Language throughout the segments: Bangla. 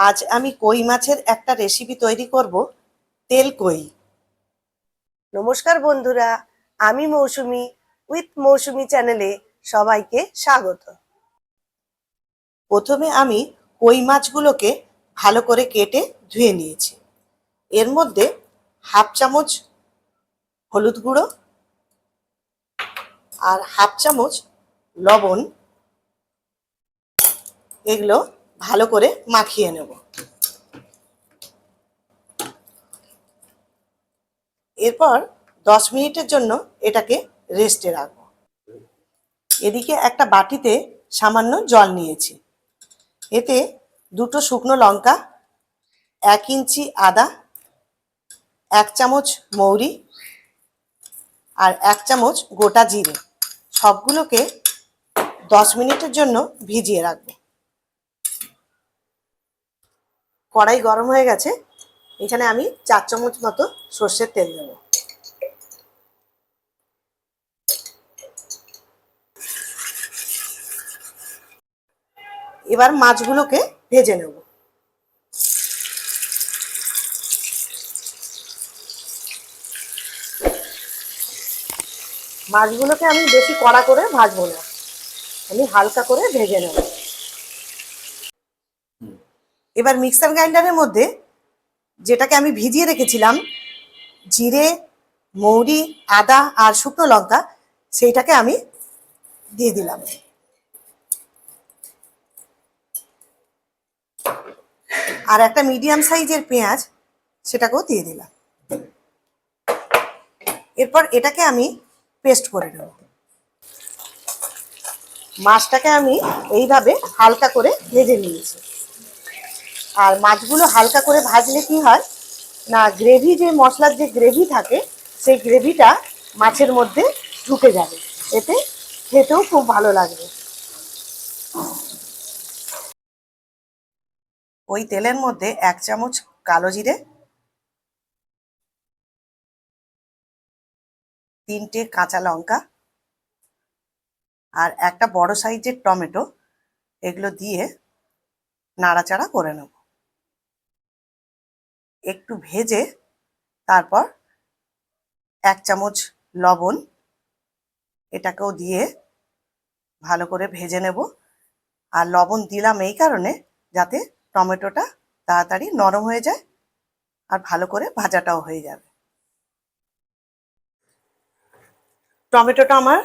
আজ আমি কই মাছের একটা রেসিপি তৈরি করব, তেল কই। নমস্কার বন্ধুরা, আমি মৌসুমি উইথ মৌসুমি চ্যানেলে সবাইকে স্বাগত। প্রথমে আমি কই মাছগুলোকে ভালো করে কেটে ধুয়ে নিয়েছি। এর মধ্যে হাফ চামচ হলুদ গুঁড়ো আর হাফ চামচ লবণ, এগুলো ভালো করে মাখিয়ে নেব। এরপর 10 মিনিটের জন্য এটাকে রেস্টে রাখবো। এদিকে একটা বাটিতে সামান্য জল নিয়েছি। এতে 2টো শুকনো লঙ্কা, 1 ইঞ্চি আদা, 1 চামচ মৌরি আর 1 চামচ গোটা জিরে, সবগুলোকে 10 মিনিটের জন্য ভিজিয়ে রাখবো। কড়াই গরম হয়ে গেছে, এখানে আমি 4 চামচ মতো সর্ষের তেল দেব। এবার মাছগুলোকে ভেজে নেব। মাছগুলোকে আমি বেশি কড়া করে ভাজবো না, আমি হালকা করে ভেজে নেব। এবার মিক্সার গ্রাইন্ডারের মধ্যে যেটাকে আমি ভিজিয়ে রেখেছিলাম, জিরে, মৌরি, আদা আর শুকনো লঙ্কা, সেইটাকে আমি দিয়ে দিলাম। আর একটা মিডিয়াম সাইজের পেঁয়াজ, সেটাকেও দিয়ে দিলাম। এরপর এটাকে আমি পেস্ট করে নেব। মাছটাকে আমি এইভাবে হালকা করে ভেজে নিয়েছি। আর মাছগুলো হালকা করে ভাজলে কি হয় না, গ্রেভি, যে মশলার যে গ্রেভি থাকে, সেই গ্রেভিটা মাছের মধ্যে ঢুকে যাবে, এতে খেতেও খুব ভালো লাগবে। ওই তেলের মধ্যে 1 চামচ কালো জিরে, 3টে কাঁচা লঙ্কা আর একটা বড় সাইজের টমেটো, এগুলো দিয়ে নাড়াচাড়া করে নেব। একটু ভেজে তারপর 1 চামচ লবণ, এটাকেও দিয়ে ভালো করে ভেজে নেব। আর লবণ দিলাম এই কারণে, যাতে টমেটোটা তাড়াতাড়ি নরম হয়ে যায় আর ভালো করে ভাজাটাও হয়ে যাবে। টমেটোটা আমার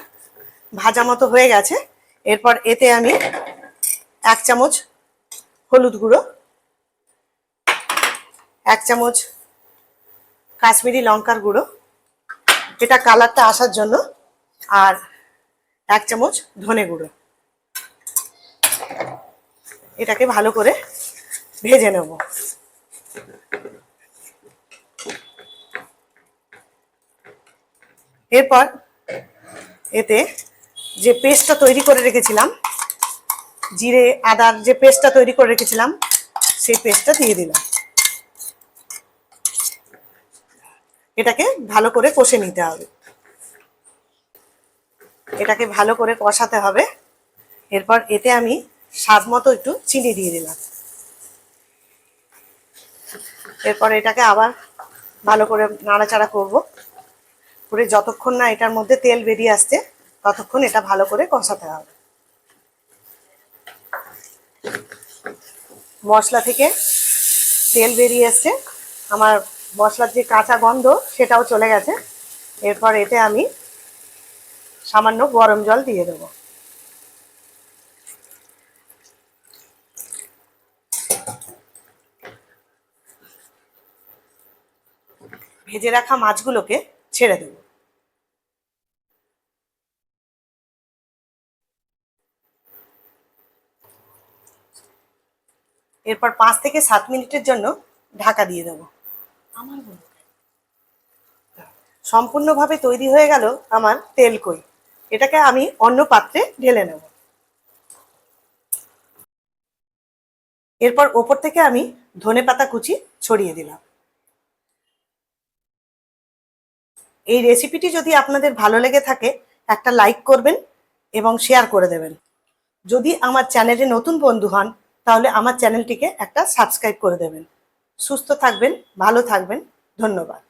ভাজা মতো হয়ে গেছে। এরপর এতে আমি 1 চামচ হলুদ গুঁড়ো, 1 চামচ কাশ্মীরি লঙ্কার গুঁড়ো, এটা কালারটা আসার জন্য, আর 1 চামচ ধনে গুঁড়ো, এটাকে ভালো করে ভেজে নেব। এরপর এতে যে পেস্টটা তৈরি করে রেখেছিলাম, জিরে আদার যে পেস্টটা তৈরি করে রেখেছিলাম, সেই পেস্টটা দিয়ে দিলাম। এটাকে ভালো করে কষে নিতে হবে। এটাকে ভালো করে কষাতে হবে। এরপর এতে আমি স্বাদ মতো একটু চিনি দিয়ে দিলাম। এরপর এটাকে আবার ভালো করে নাড়াচাড়া করব, করে যতক্ষণ না এটার মধ্যে তেল বেরিয়ে আসছে ততক্ষণ এটা ভালো করে কষাতে হবে। মশলা থেকে তেল বেরিয়ে এসছে, আমার মশলার যে কাঁচা গন্ধ সেটাও চলে গেছে। এরপর এতে আমি সামান্য গরম জল দিয়ে দেব। ভেজে রাখা মাছগুলোকে ছেড়ে দেব। এরপর 5 থেকে 7 মিনিটের জন্য ঢাকা দিয়ে দেব। সম্পূর্ণভাবে তৈরি হয়ে গেল আমার তেল কই। এটাকে আমি অন্য পাত্রে ঢেলে নেব। এরপর ওপর থেকে আমি ধনেপাতা কুচি ছড়িয়ে দিলাম। এই রেসিপিটি যদি আপনাদের ভালো লেগে থাকে, একটা লাইক করবেন এবং শেয়ার করে দেবেন। যদি আমার চ্যানেলে নতুন বন্ধু হন, তাহলে আমার চ্যানেলটিকে একটা সাবস্ক্রাইব করে দেবেন। সুস্থ থাকবেন, ভালো থাকবেন। ধন্যবাদ।